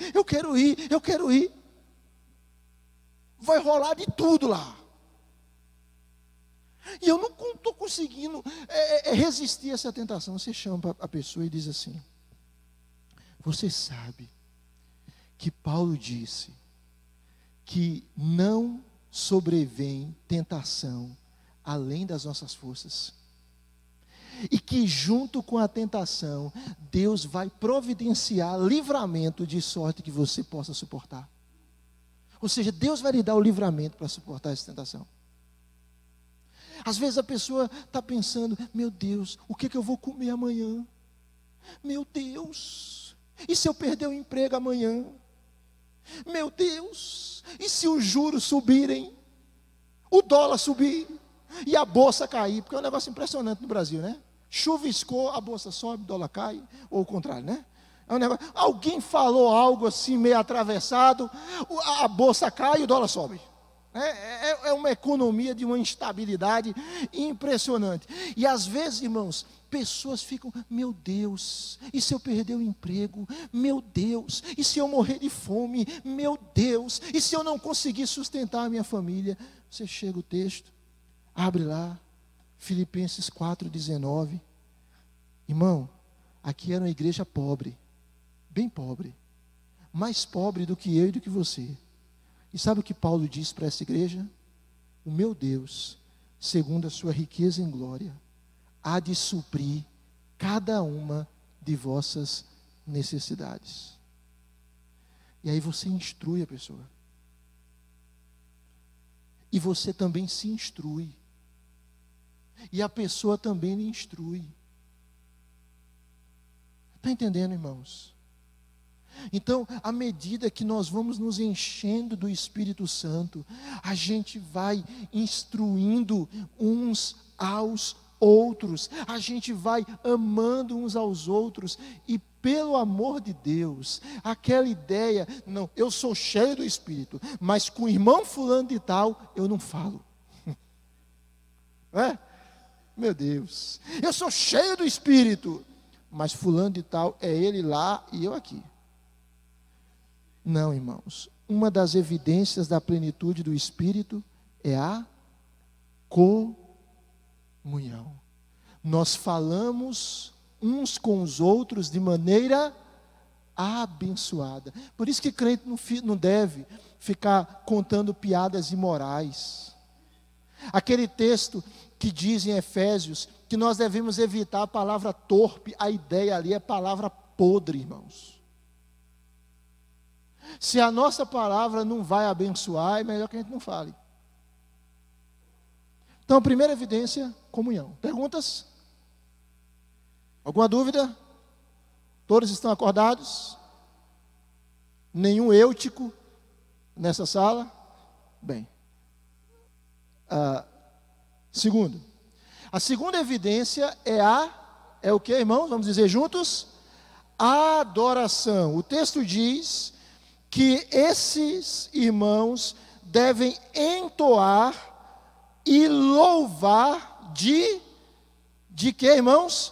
vai rolar de tudo lá, e eu não estou conseguindo resistir a essa tentação. Você chama a pessoa e diz assim: você sabe que Paulo disse que não sobrevém tentação além das nossas forças, e que junto com a tentação Deus vai providenciar livramento de sorte que você possa suportar. Ou seja, Deus vai lhe dar o livramento para suportar essa tentação. Às vezes a pessoa está pensando: meu Deus, o que eu vou comer amanhã? Meu Deus, e se eu perder o emprego amanhã? Meu Deus, e se os juros subirem, o dólar subir e a bolsa cair? Porque é um negócio impressionante no Brasil, né? Chuviscou, a bolsa sobe, o dólar cai, ou o contrário, né? É um negócio. Alguém falou algo assim meio atravessado, a bolsa cai e o dólar sobe. É uma economia de uma instabilidade impressionante. E às vezes, irmãos, pessoas ficam: meu Deus, e se eu perder o emprego? Meu Deus, e se eu morrer de fome? Meu Deus, e se eu não conseguir sustentar a minha família? Você chega o texto, abre lá, Filipenses 4,19. Irmão, aqui era uma igreja pobre, bem pobre, mais pobre do que eu e do que você. E sabe o que Paulo diz para essa igreja? O meu Deus, segundo a sua riqueza em glória, há de suprir cada uma de vossas necessidades. E aí você instrui a pessoa. E você também se instrui. E a pessoa também lhe instrui. Está entendendo, irmãos? Então, à medida que nós vamos nos enchendo do Espírito Santo, a gente vai instruindo uns aos outros, a gente vai amando uns aos outros, e pelo amor de Deus, aquela ideia: não, eu sou cheio do Espírito, mas com o irmão fulano de tal, eu não falo. Meu Deus, eu sou cheio do Espírito, mas fulano de tal é ele lá e eu aqui. Não, irmãos, uma das evidências da plenitude do Espírito é a comunhão. nós falamos uns com os outros de maneira abençoada. Por isso que crente não deve ficar contando piadas imorais. Aquele texto que diz em Efésios que nós devemos evitar a palavra torpe, a ideia ali é palavra podre, irmãos. Se a nossa palavra não vai abençoar, é melhor que a gente não fale. Então, a primeira evidência, comunhão. Perguntas? Alguma dúvida? Todos estão acordados? Nenhum eutico nessa sala? Bem. Segundo. A segunda evidência é o que, irmãos? Vamos dizer juntos? Adoração. O texto diz que esses irmãos devem entoar e louvar de que, irmãos?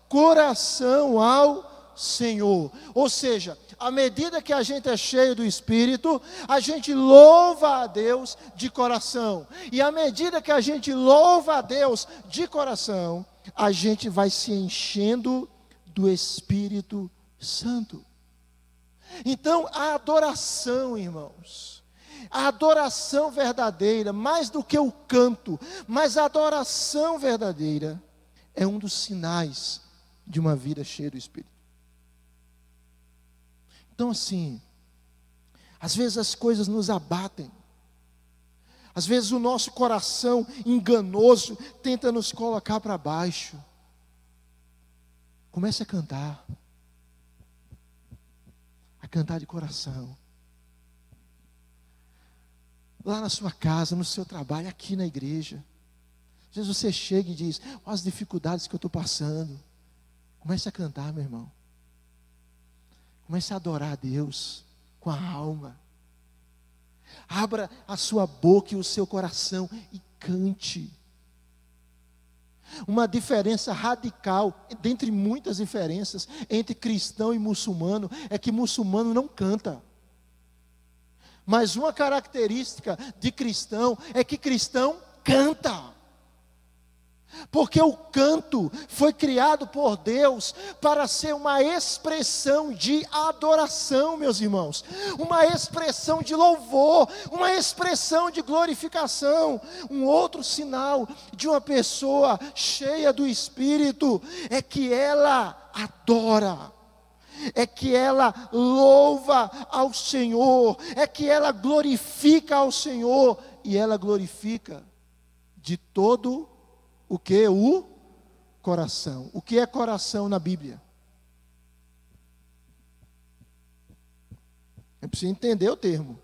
Coração ao Senhor. Ou seja, à medida que a gente é cheio do Espírito, a gente louva a Deus de coração. E à medida que a gente louva a Deus de coração, a gente vai se enchendo do Espírito Santo. Então, a adoração, irmãos, a adoração verdadeira, mais do que o canto, mas a adoração verdadeira é um dos sinais de uma vida cheia do Espírito. Então, assim, às vezes as coisas nos abatem. Às vezes o nosso coração enganoso tenta nos colocar para baixo. Comece a cantar. A cantar de coração. Lá na sua casa, no seu trabalho, aqui na igreja. Às vezes você chega e diz: olha as dificuldades que eu estou passando. Comece a cantar, meu irmão. Comece a adorar a Deus com a alma. Abra a sua boca e o seu coração e cante. Uma diferença radical, dentre muitas diferenças, entre cristão e muçulmano, é que muçulmano não canta. Mas uma característica de cristão é que cristão canta. Porque o canto foi criado por Deus para ser uma expressão de adoração, meus irmãos. Uma expressão de louvor, uma expressão de glorificação. Um outro sinal de uma pessoa cheia do Espírito é que ela adora. É que ela louva ao Senhor. É que ela glorifica ao Senhor. E ela glorifica de todo o que? O coração. O que é coração na Bíblia? Eu preciso entender o termo.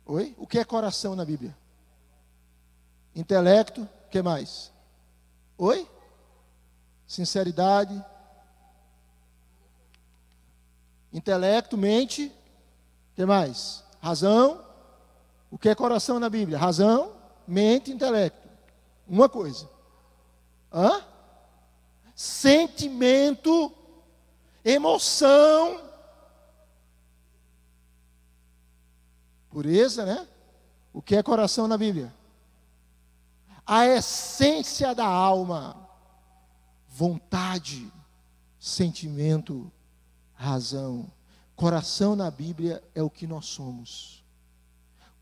Oi? O que é coração na Bíblia? Intelecto, o que mais? Oi? Sinceridade. Intelecto, mente, o que mais? Razão. O que é coração na Bíblia? Razão, mente, intelecto. Uma coisa. Sentimento, emoção, pureza, né? O que é coração na Bíblia? A essência da alma, vontade, sentimento, razão. Coração na Bíblia é o que nós somos.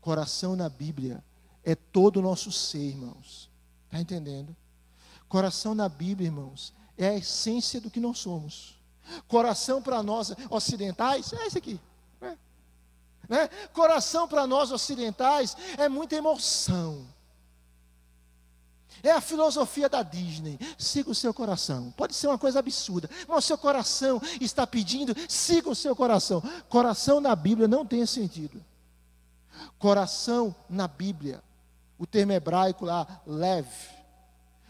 Coração na Bíblia é todo o nosso ser, irmãos. Está entendendo? Coração na Bíblia, irmãos, é a essência do que nós somos. Coração para nós ocidentais é esse aqui. Né? Coração para nós ocidentais é muita emoção. É a filosofia da Disney. Siga o seu coração. Pode ser uma coisa absurda, mas o seu coração está pedindo, siga o seu coração. Coração na Bíblia não tem esse sentido. Coração na Bíblia, o termo hebraico lá, lev.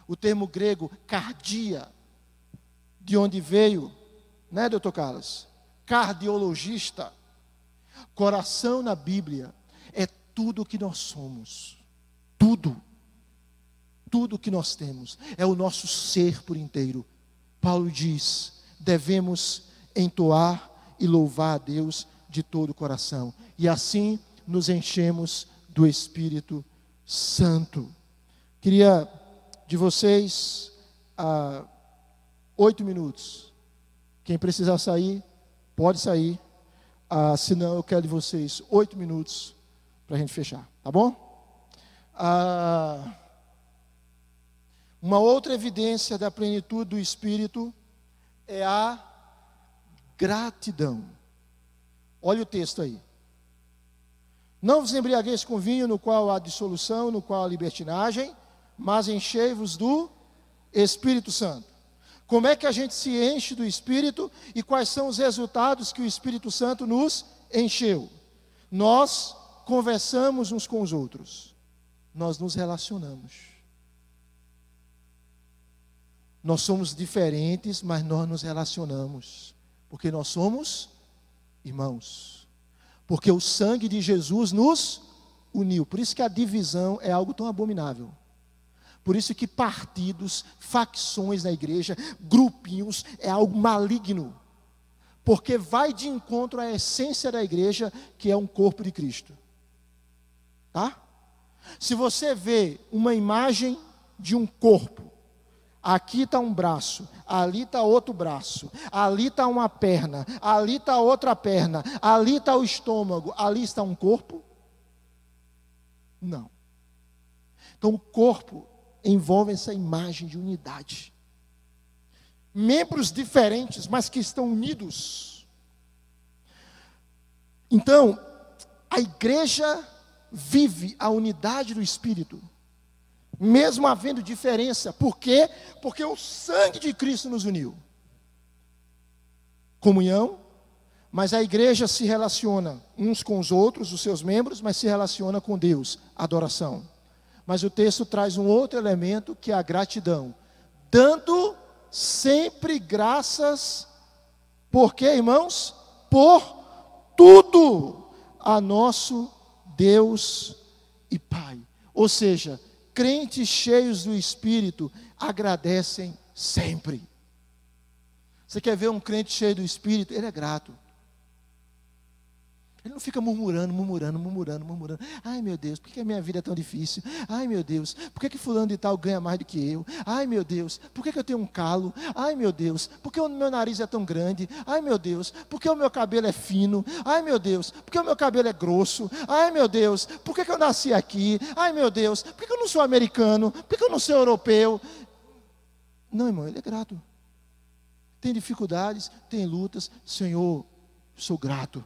O termo grego, cardia. De onde veio, né, doutor Carlos? Cardiologista. Coração na Bíblia é tudo o que nós somos. Tudo. Tudo o que nós temos. É o nosso ser por inteiro. Paulo diz, devemos entoar e louvar a Deus de todo o coração. E assim nos enchemos do Espírito Santo. Queria de vocês 8 minutos. Quem precisar sair, pode sair. Senão eu quero de vocês 8 minutos para a gente fechar, tá bom? Uma outra evidência da plenitude do Espírito é a gratidão. Olha o texto aí. Não vos embriagueis com vinho, no qual há dissolução, no qual há libertinagem, mas enchei-vos do Espírito Santo. Como é que a gente se enche do Espírito e quais são os resultados que o Espírito Santo nos encheu? Nós conversamos uns com os outros. Nós nos relacionamos. Nós somos diferentes, mas nós nos relacionamos. Porque nós somos irmãos. Porque o sangue de Jesus nos uniu. Por isso que a divisão é algo tão abominável. Por isso que partidos, facções na igreja, grupinhos, é algo maligno. Porque vai de encontro à essência da igreja, que é um corpo de Cristo. Tá? Se você vê uma imagem de um corpo, aqui está um braço, ali está outro braço, ali está uma perna, ali está outra perna, ali está o estômago, ali está um corpo? Não. Então o corpo envolve essa imagem de unidade. Membros diferentes, mas que estão unidos. Então, a igreja vive a unidade do Espírito, mesmo havendo diferença. Por quê? Porque o sangue de Cristo nos uniu. Comunhão, mas a igreja se relaciona uns com os outros, os seus membros, mas se relaciona com Deus, adoração. Mas o texto traz um outro elemento, que é a gratidão. Dando sempre graças, por quê, irmãos? Por tudo a nosso Deus e Pai. Ou seja, crentes cheios do Espírito agradecem sempre. Você quer ver um crente cheio do Espírito? Ele é grato. Ele não fica murmurando. Ai meu Deus, por que a minha vida é tão difícil? Ai meu Deus, por que fulano de tal ganha mais do que eu? Ai meu Deus, por que eu tenho um calo? Ai meu Deus, por que o meu nariz é tão grande? Ai meu Deus, por que o meu cabelo é fino? Ai meu Deus, por que o meu cabelo é grosso? Ai meu Deus, por que eu nasci aqui? Ai meu Deus, por que eu não sou americano? Por que eu não sou europeu? Não, irmão, ele é grato. Tem dificuldades, tem lutas. Senhor, sou grato.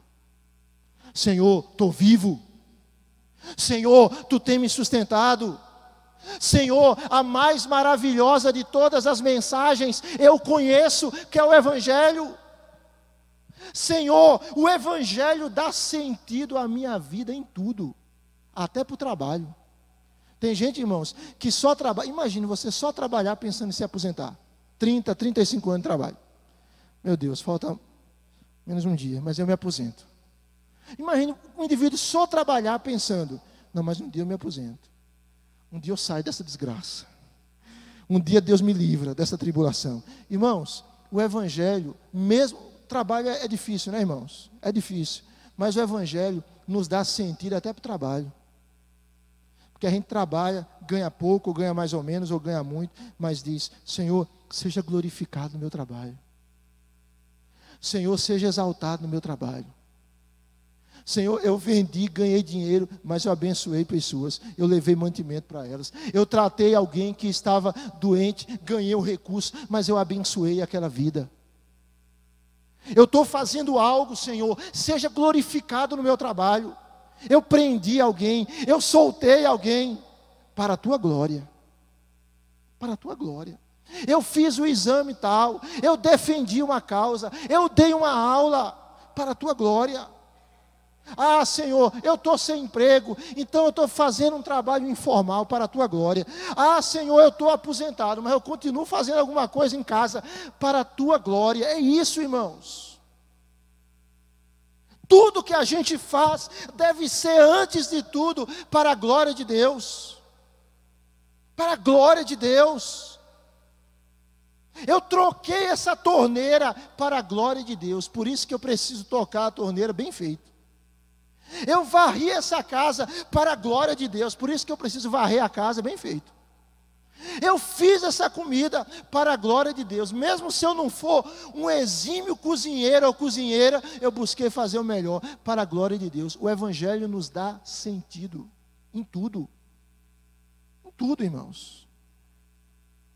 Senhor, estou vivo. Senhor, Tu tem me sustentado. Senhor, a mais maravilhosa de todas as mensagens eu conheço, que é o Evangelho. Senhor, o Evangelho dá sentido à minha vida em tudo, até para o trabalho. Tem gente, irmãos, que só trabalha. Imagine você só trabalhar pensando em se aposentar. 30, 35 anos de trabalho. Meu Deus, falta menos um dia, mas eu me aposento. Imagine um indivíduo só trabalhar pensando, não, mas um dia eu me aposento. Um dia eu saio dessa desgraça. Um dia Deus me livra dessa tribulação. Irmãos, o Evangelho, mesmo, trabalho é difícil, né, irmãos? É difícil. Mas o Evangelho nos dá sentido até para o trabalho. Porque a gente trabalha, ganha pouco, ou ganha mais ou menos, ou ganha muito, mas diz, Senhor, seja glorificado no meu trabalho. Senhor, seja exaltado no meu trabalho. Senhor, eu vendi, ganhei dinheiro, mas eu abençoei pessoas, eu levei mantimento para elas. Eu tratei alguém que estava doente, ganhei o recurso, mas eu abençoei aquela vida. Eu estou fazendo algo, Senhor, seja glorificado no meu trabalho. Eu prendi alguém, eu soltei alguém, para a Tua glória. Para a Tua glória. Eu fiz o exame tal, eu defendi uma causa, eu dei uma aula, para a Tua glória. Ah, Senhor, eu estou sem emprego, então eu estou fazendo um trabalho informal para a Tua glória. Ah, Senhor, eu estou aposentado, mas eu continuo fazendo alguma coisa em casa para a Tua glória. É isso, irmãos. Tudo que a gente faz deve ser, antes de tudo, para a glória de Deus. Para a glória de Deus. Eu troquei essa torneira para a glória de Deus, por isso que eu preciso tocar a torneira bem feita. Eu varri essa casa para a glória de Deus, por isso que eu preciso varrer a casa bem feito. Eu fiz essa comida para a glória de Deus. Mesmo se eu não for um exímio cozinheiro ou cozinheira, eu busquei fazer o melhor para a glória de Deus. O Evangelho nos dá sentido em tudo. Em tudo, irmãos.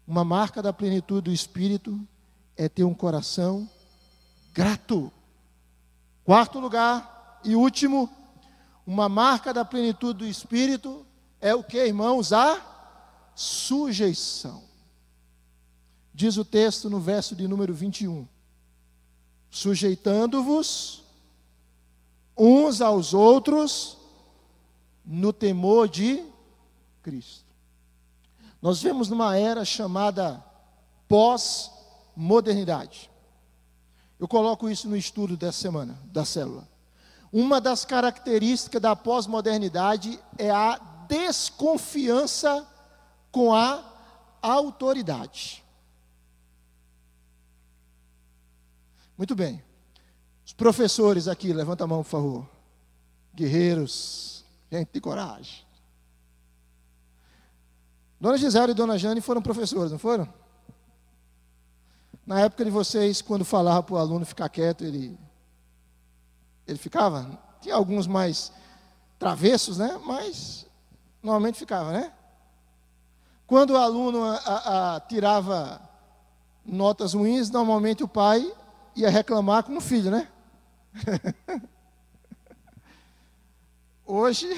Uma marca da plenitude do Espírito é ter um coração grato. Quarto lugar e último, uma marca da plenitude do Espírito é o que, irmãos? A sujeição. Diz o texto no verso de número 21. Sujeitando-vos uns aos outros no temor de Cristo. Nós vemos numa era chamada pós-modernidade. Eu coloco isso no estudo dessa semana, da célula. Uma das características da pós-modernidade é a desconfiança com a autoridade. Muito bem. Os professores aqui, levanta a mão, por favor. Guerreiros, gente de coragem. Dona Gisele e Dona Jane foram professores, não foram? Na época de vocês, quando falava para o aluno ficar quieto, ele ficava? Tinha alguns mais travessos, né? Mas normalmente ficava, né? Quando o aluno tirava notas ruins, normalmente o pai ia reclamar com o filho, né? Hoje,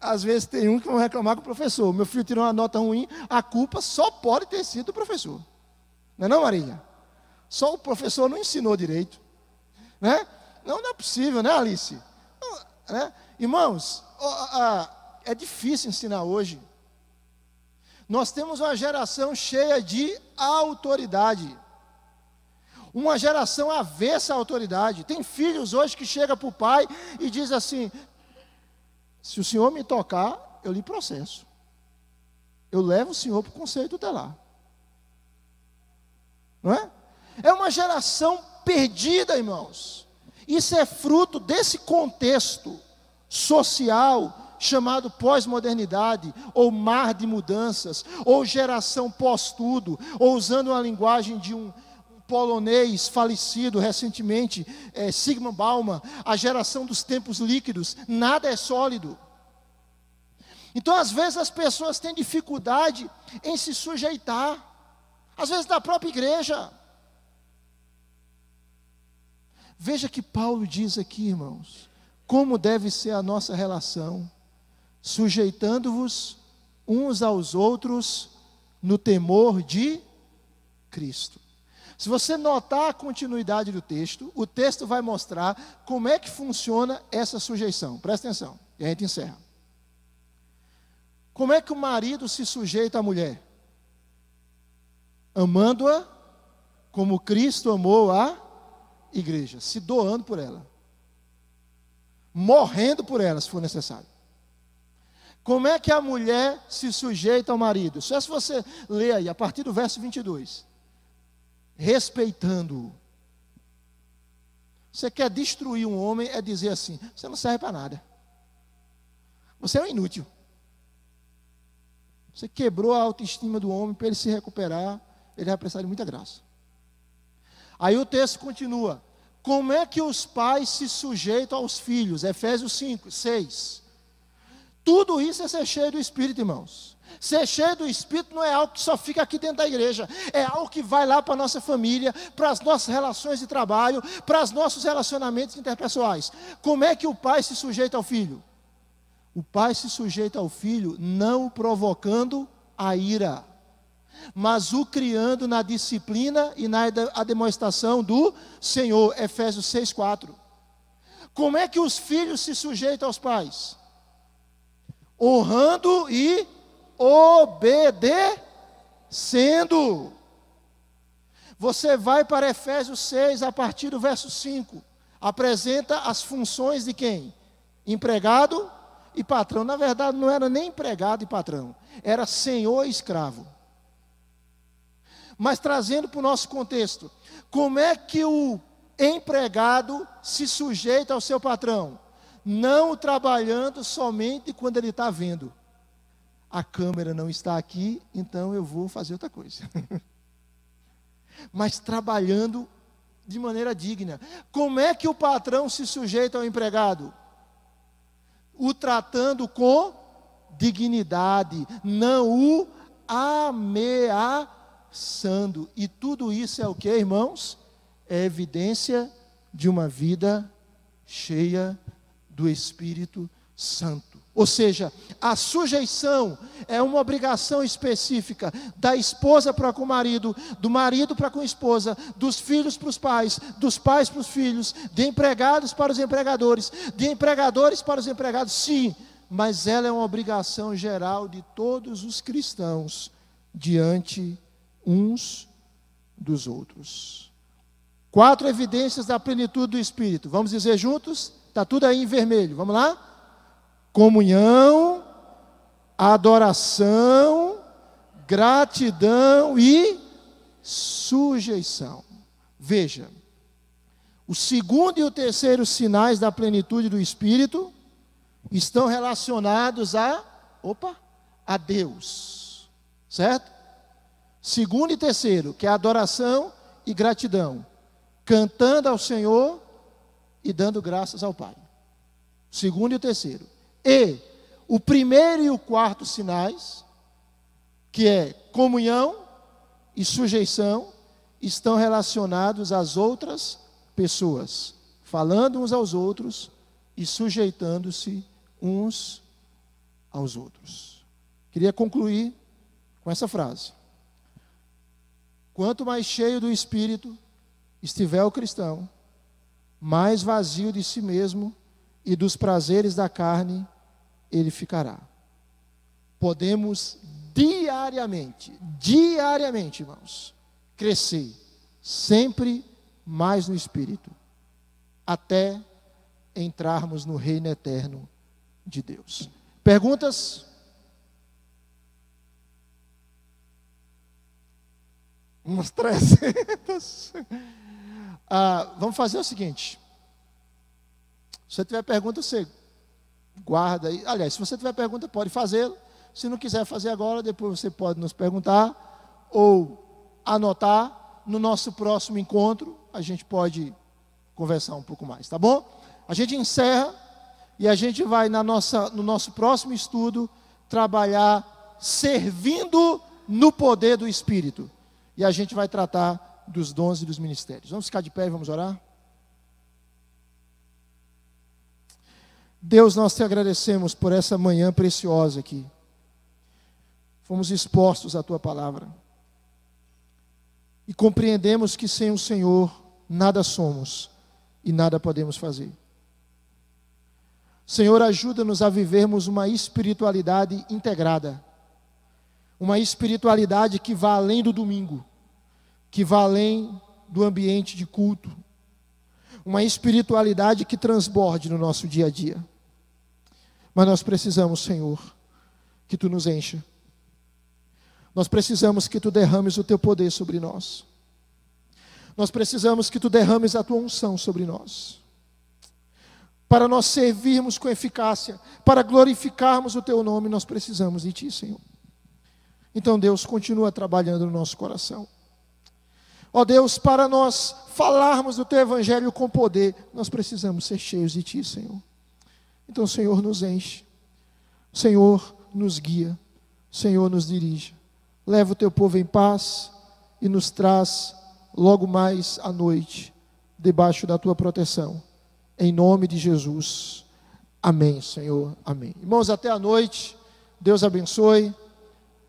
às vezes tem um que vai reclamar com o professor. Meu filho tirou uma nota ruim, a culpa só pode ter sido do professor. Não é não, Marília? Só o professor não ensinou direito. Né? Não é possível, né, Alice? Né? Irmãos, é difícil ensinar hoje. Nós temos uma geração cheia de autoridade. Uma geração avessa à autoridade. Tem filhos hoje que chegam para o pai e diz assim: se o senhor me tocar, eu lhe processo. Eu levo o senhor para o conselho tutelar. Não é? É uma geração perdida, irmãos. Isso é fruto desse contexto social chamado pós-modernidade, ou mar de mudanças, ou geração pós-tudo, ou usando uma linguagem de um polonês falecido recentemente, Zygmunt Bauman, a geração dos tempos líquidos. Nada é sólido. Então, às vezes, as pessoas têm dificuldade em se sujeitar, às vezes da própria igreja. Veja que Paulo diz aqui, irmãos, como deve ser a nossa relação, sujeitando-vos uns aos outros no temor de Cristo. Se você notar a continuidade do texto, o texto vai mostrar como é que funciona essa sujeição. Presta atenção, e a gente encerra. Como é que o marido se sujeita à mulher? Amando-a como Cristo amou a igreja, se doando por ela, morrendo por ela, se for necessário. Como é que a mulher se sujeita ao marido? Só se você ler aí, a partir do verso 22. Respeitando-o. Você quer destruir um homem, é dizer assim: você não serve para nada. Você é um inútil. Você quebrou a autoestima do homem. Para ele se recuperar, ele vai precisar de muita graça. Aí o texto continua. Como é que os pais se sujeitam aos filhos? Efésios 5, 6. Tudo isso é ser cheio do Espírito, irmãos. Ser cheio do Espírito não é algo que só fica aqui dentro da igreja. É algo que vai lá para a nossa família, para as nossas relações de trabalho, para os nossos relacionamentos interpessoais. Como é que o pai se sujeita ao filho? O pai se sujeita ao filho não provocando a ira, mas o criando na disciplina e na demonstração do Senhor. Efésios 6, 4. Como é que os filhos se sujeitam aos pais? Honrando e obedecendo. Você vai para Efésios 6, a partir do verso 5. Apresenta as funções de quem? Empregado e patrão. Na verdade, não era nem empregado e patrão. Era senhor e escravo. Mas trazendo para o nosso contexto, como é que o empregado se sujeita ao seu patrão? Não trabalhando somente quando ele está vendo. a câmera não está aqui, então eu vou fazer outra coisa. Mas trabalhando de maneira digna. Como é que o patrão se sujeita ao empregado? O tratando com dignidade, não o ameaçando. E tudo isso é o que, irmãos? É evidência de uma vida cheia do Espírito Santo. Ou seja, a sujeição é uma obrigação específica da esposa para com o marido, do marido para com a esposa, dos filhos para os pais, dos pais para os filhos, de empregados para os empregadores, de empregadores para os empregados, sim, mas ela é uma obrigação geral de todos os cristãos diante uns dos outros. 4 evidências da plenitude do Espírito. Vamos dizer juntos? Está tudo aí em vermelho. Vamos lá? Comunhão, adoração, gratidão e sujeição. Veja, o segundo e o terceiro sinais da plenitude do Espírito estão relacionados a Deus, certo? Segundo e terceiro, que é adoração e gratidão, cantando ao Senhor e dando graças ao Pai. Segundo e o terceiro. E o primeiro e o quarto sinais, que é comunhão e sujeição, estão relacionados às outras pessoas, falando uns aos outros e sujeitando-se uns aos outros. Queria concluir com essa frase: quanto mais cheio do Espírito estiver o cristão, mais vazio de si mesmo e dos prazeres da carne ele ficará. Podemos diariamente, irmãos, crescer sempre mais no Espírito, até entrarmos no reino eterno de Deus. Perguntas? Umas 300. Vamos fazer o seguinte. Se você tiver pergunta, você guarda aí. Aliás, se você tiver pergunta, pode fazê-lo. Se não quiser fazer agora, depois você pode nos perguntar ou anotar. No nosso próximo encontro, a gente pode conversar um pouco mais, tá bom? A gente encerra e a gente vai no nosso próximo estudo trabalhar servindo no poder do Espírito. E a gente vai tratar dos dons e dos ministérios. Vamos ficar de pé e vamos orar? Deus, nós te agradecemos por essa manhã preciosa aqui. Fomos expostos à tua palavra. E compreendemos que sem o Senhor nada somos e nada podemos fazer. Senhor, ajuda-nos a vivermos uma espiritualidade integrada. Uma espiritualidade que vá além do domingo, que vá além do ambiente de culto. Uma espiritualidade que transborde no nosso dia a dia. Mas nós precisamos, Senhor, que Tu nos encha. Nós precisamos que Tu derrames o Teu poder sobre nós. Nós precisamos que Tu derrames a Tua unção sobre nós. Para nós servirmos com eficácia, para glorificarmos o Teu nome, nós precisamos de Ti, Senhor. Então, Deus, continua trabalhando no nosso coração. Ó Deus, para nós falarmos do Teu Evangelho com poder, nós precisamos ser cheios de Ti, Senhor. Então, Senhor, nos enche. Senhor, nos guia. Senhor, nos dirige. Leva o Teu povo em paz e nos traz logo mais à noite, debaixo da Tua proteção. Em nome de Jesus. Amém, Senhor. Amém. Irmãos, até a noite. Deus abençoe.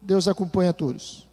Deus acompanhe a todos.